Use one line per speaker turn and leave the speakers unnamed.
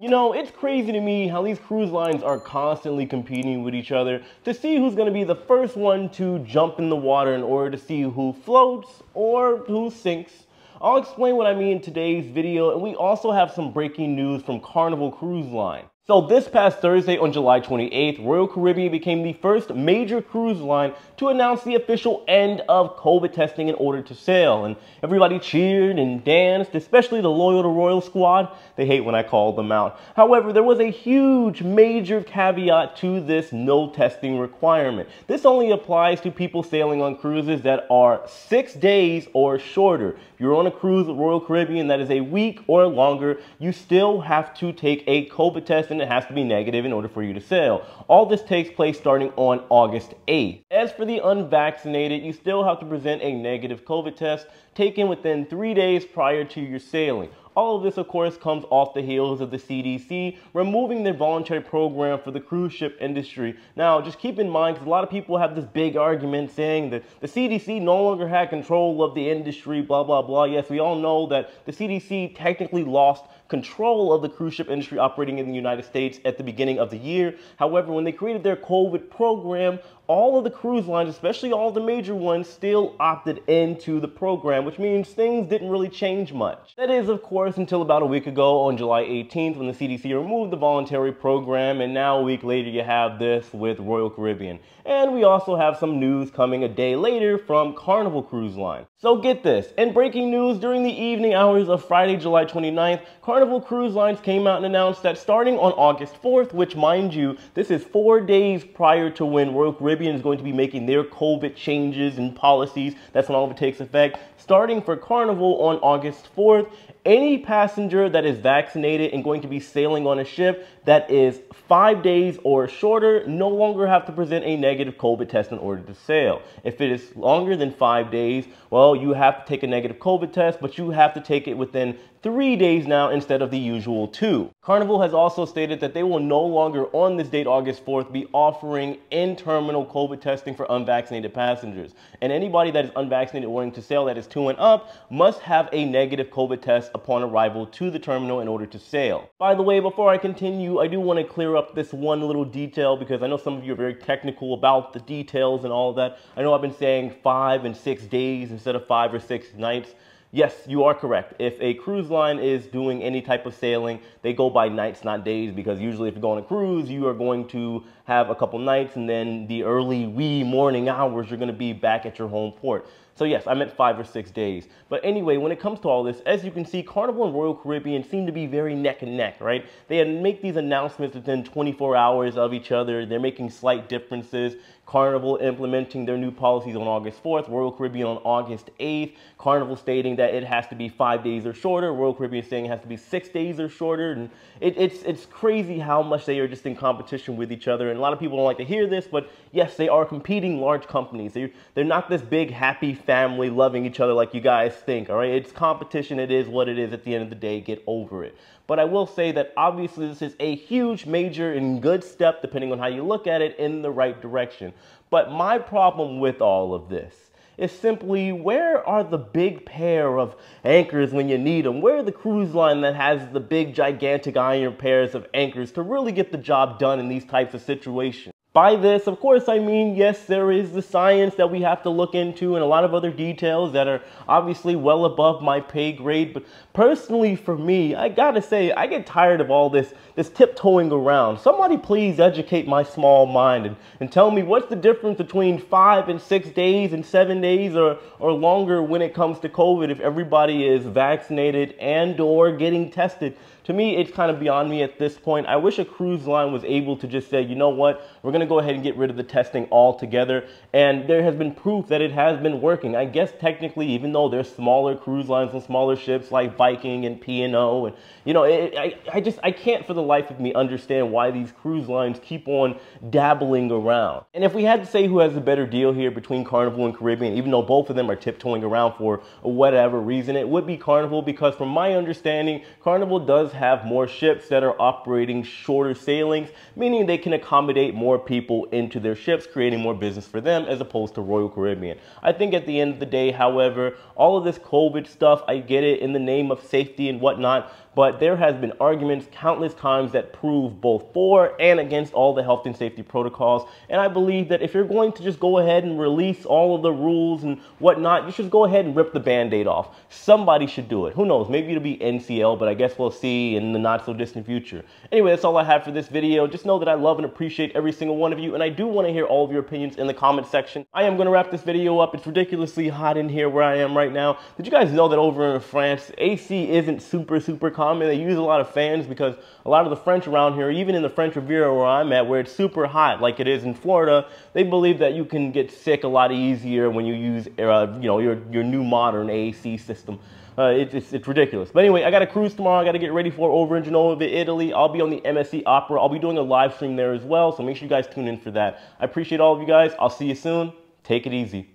You know, it's crazy to me how these cruise lines are constantly competing with each other to see who's going to be the first one to jump in the water in order to see who floats or who sinks. I'll explain what I mean in today's video, and we also have some breaking news from Carnival Cruise Line. So this past Thursday on July 28th, Royal Caribbean became the first major cruise line to announce the official end of COVID testing in order to sail. And everybody cheered and danced, especially the Loyal to Royal squad. They hate when I call them out. However, there was a huge major caveat to this no testing requirement. This only applies to people sailing on cruises that are 6 days or shorter. If you're on a cruise with Royal Caribbean that is a week or longer, you still have to take a COVID test, and it has to be negative in order for you to sail. All this takes place starting on August 8th. As for the unvaccinated, you still have to present a negative COVID test taken within 3 days prior to your sailing. All of this, of course, comes off the heels of the CDC removing their voluntary program for the cruise ship industry. Now, just keep in mind, because a lot of people have this big argument saying that the CDC no longer had control of the industry, blah, blah, blah. Yes, we all know that the CDC technically lost control of the cruise ship industry operating in the United States at the beginning of the year. However, when they created their COVID program, all of the cruise lines, especially all the major ones, still opted into the program, which means things didn't really change much. That is, of course, until about a week ago on July 18th when the CDC removed the voluntary program, and now a week later you have this with Royal Caribbean. And we also have some news coming a day later from Carnival Cruise Line. So get this, in breaking news during the evening hours of Friday, July 29th, Carnival Cruise Lines came out and announced that starting on August 4th, which mind you, this is 4 days prior to when Royal Caribbean is going to be making their COVID changes and policies. That's when all of it takes effect. Starting for Carnival on August 4th, any passenger that is vaccinated and going to be sailing on a ship that is 5 days or shorter no longer have to present a negative COVID test in order to sail. If it is longer than 5 days, well, you have to take a negative COVID test, but you have to take it within 3 days now instead of the usual 2. Carnival has also stated that they will no longer, on this date, August 4th, be offering in-terminal COVID testing for unvaccinated passengers. And anybody that is unvaccinated wanting to sail that is 2 and up must have a negative COVID test upon arrival to the terminal in order to sail. By the way, before I continue, I do want to clear up this one little detail because I know some of you are very technical about the details and all of that. I know I've been saying 5 and 6 days instead of 5 or 6 nights. Yes, you are correct. If a cruise line is doing any type of sailing, they go by nights, not days, because usually if you're going on a cruise, you are going to have a couple nights, and then the early wee morning hours, you're going to be back at your home port. So yes, I meant 5 or 6 days. But anyway, when it comes to all this, as you can see, Carnival and Royal Caribbean seem to be very neck and neck, right? They make these announcements within 24 hours of each other. They're making slight differences. Carnival implementing their new policies on August 4th, Royal Caribbean on August 8th, Carnival stating that it has to be 5 days or shorter, Royal Caribbean saying it has to be 6 days or shorter, and it's crazy how much they are just in competition with each other, and a lot of people don't like to hear this, but yes, they are competing large companies. They're not this big, happy family loving each other like you guys think, all right? It's competition, it is what it is at the end of the day, get over it. But I will say that obviously this is a huge, major, and good step, depending on how you look at it, in the right direction. But my problem with all of this is simply, where are the big pair of anchors when you need them? Where are the cruise line that has the big, gigantic iron pairs of anchors to really get the job done in these types of situations? By this, of course, I mean, yes, there is the science that we have to look into and a lot of other details that are obviously well above my pay grade. But personally, for me, I gotta say, I get tired of all this tiptoeing around. Somebody please educate my small mind and tell me what's the difference between 5 and 6 days and 7 days or longer when it comes to COVID if everybody is vaccinated and or getting tested. To me, it's kind of beyond me at this point. I wish a cruise line was able to just say, you know what, we're going to go ahead and get rid of the testing altogether. And there has been proof that it has been working. I guess technically, even though there's smaller cruise lines and smaller ships like Viking and P&O, and you know, I can't for the life of me understand why these cruise lines keep on dabbling around. And if we had to say who has a better deal here between Carnival and Caribbean, even though both of them are tiptoeing around for whatever reason, it would be Carnival, because from my understanding, Carnival does have more ships that are operating shorter sailings, meaning they can accommodate more people into their ships, creating more business for them as opposed to Royal Caribbean. I think at the end of the day, however, all of this COVID stuff, I get it in the name of safety and whatnot, but there has been arguments countless times that prove both for and against all the health and safety protocols. And I believe that if you're going to just go ahead and release all of the rules and whatnot, you should go ahead and rip the Band-Aid off. Somebody should do it. Who knows? Maybe it'll be NCL, but I guess we'll see in the not so distant future. Anyway, that's all I have for this video. Just know that I love and appreciate every single one of you, and I do want to hear all of your opinions in the comment section. I am going to wrap this video up. It's ridiculously hot in here where I am right now. Did you guys know that over in France, AC isn't super common? They use a lot of fans because a lot of the French around here, even in the French Riviera where I'm at, where it's super hot like it is in Florida, they believe that you can get sick a lot easier when you use your new modern AC system. It's ridiculous. But anyway, I got a cruise tomorrow. I got to get ready for over in Genoa, Italy. I'll be on the MSC Opera. I'll be doing a live stream there as well, so make sure you guys tune in for that. I appreciate all of you guys. I'll see you soon. Take it easy.